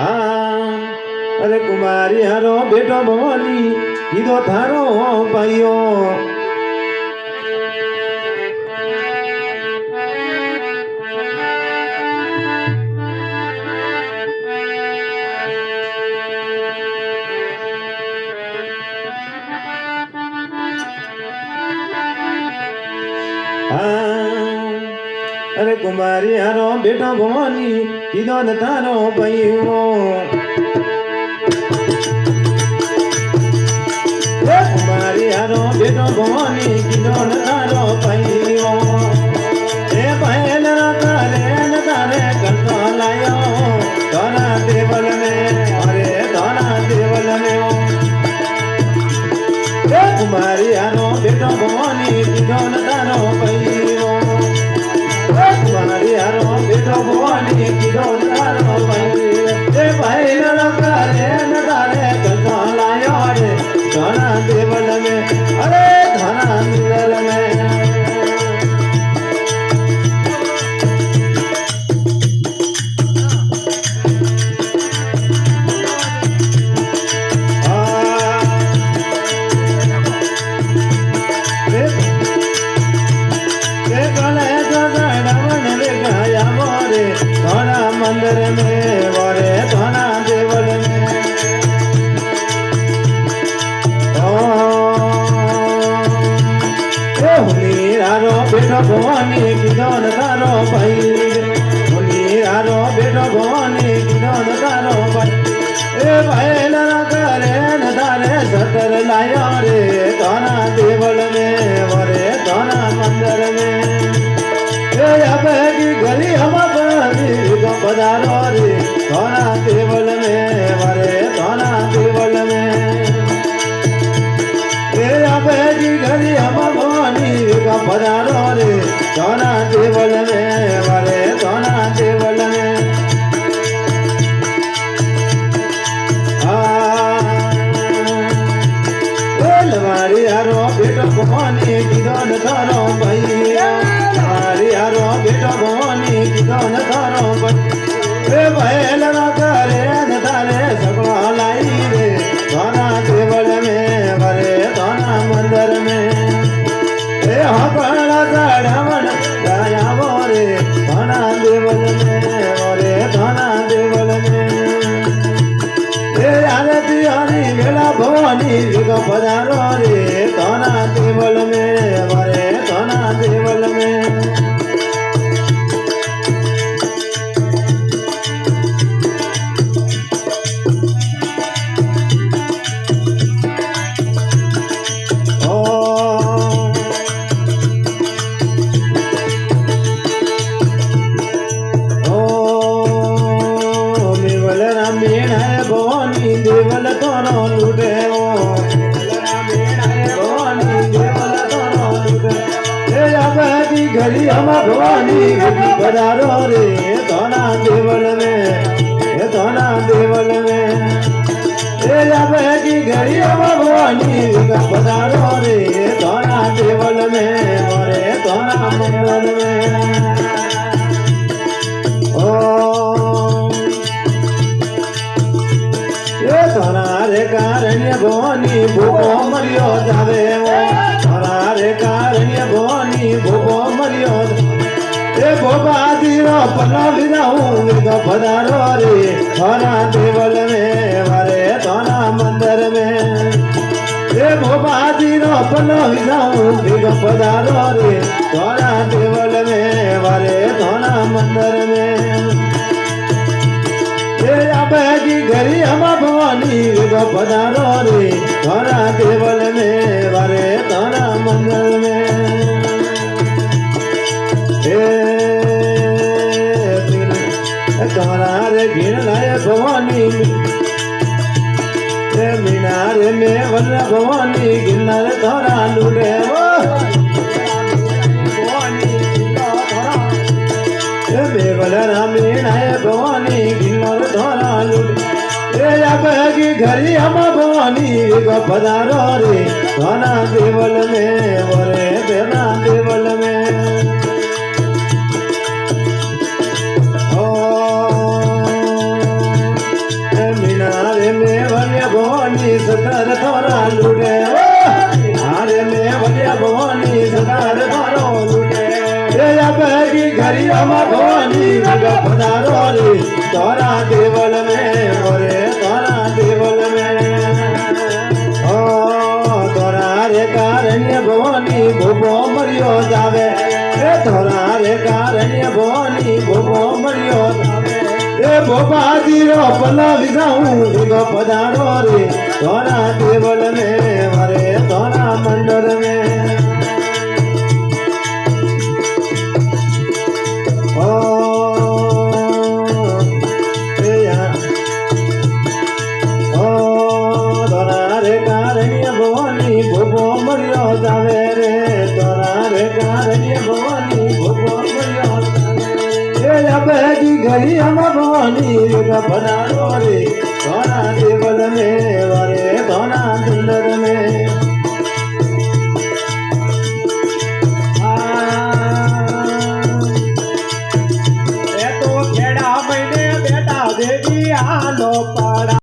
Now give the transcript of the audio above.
हाँ अरे कुमारी हारो बेटो भवानी कीधो थारो भाइयो अरे कुमारी हारो बेटो भवानी कीधो न थारो भाइयो कुमारी हारो बेटो भवानी कीधो न थारो भाइयो ए पहल न तारे करतो लायो दोना देवल में अरे दोना देवल में कुमारी हारो बेटो भवानी कीधो न थारो भाइयो कुमारी हारो बेटो भवानी कीधो न थारो भाइयो ए पहल न तारे करतो लायो रे धना देवल में अरे धना देवल में मंदिर में वरे धना देवल में हुनीरारो बेटो भवानी कीधो न थारो भाई हुनीरारो बेटो भवानी कीधो न थारो भाई ए भाई न करे न थारे सतर लायो रे धना देवल में वरे धना मंदिर में ए अब की गली हम पधारो रे धना देवल में वरे धना देवल में की घड़ी हम भवानी का पधारो रे धना देवल में वरे धना देवल में लवारी हारो बेटो भवानी कीधो न थारो भैया लवारी हारो बेटो भवानी कीधो न थारो भैया भैल न करे न थारे सगळो लाई रे धना देवल में वरे धना मंदिर में ए हकड़ा चढ़ावन दयावो रे धना देवल में वरे धना देवल में ए आरती हरी मेला भवानी को पधारो रे धना देवल में वरे धना देवल में भवानी देवल तोरो लूटे भवानी देवल तोरो लूटे की घड़ी हम भवानी पधारो रे धना देवल में धना देवल में की घड़ी हम भवानी पधारो रे धना देवल में और धना मंगल में धनारे कारण्य भवानी भूपो मरियो जावे धनारे कारण्य भवानी भूपो मरियो ए भोपा दीरो पन्ना विदाऊ पधारो रे धना देवल में वरे धना मंदिर में ए भोपा दीरो पन्ना विदाऊ पधारो रे धना देवल में वरे धना मंदिर में की घड़ी हम भवानी पधारो रे धना देवल में वरे धना मंगल में रे घिन लाए भवानी मीनारे में वन भवानी गिरनार धरा लूटे बेवल रामी नाय भवानी गिरनार धरा लूटे की घड़ी हम भवानी पधारो रे धना देवल में वरे धना देवल में भवानी जगह पधारो रे तोरा देवल में मोरे तोरा देवल में ओ तोरा रे कारण्य भवानी भोपो मरियो जावे ए तोरा रे कारण्य भवानी भोपो मरियो जावे ए भोपाजी रो पला विजाऊं जगह पधारो रे तोरा देवल में मोरे तोरा मंदिर में जावे रे तोरा रे कारण्य भवानी भोपो मरियो जावे ए अबेगी गई हम भवानी पधारो रे तोरा देवल में वरे तोरा सुंदर में तो खेड़ा महीने बेटा देवी आलो पाड़ा।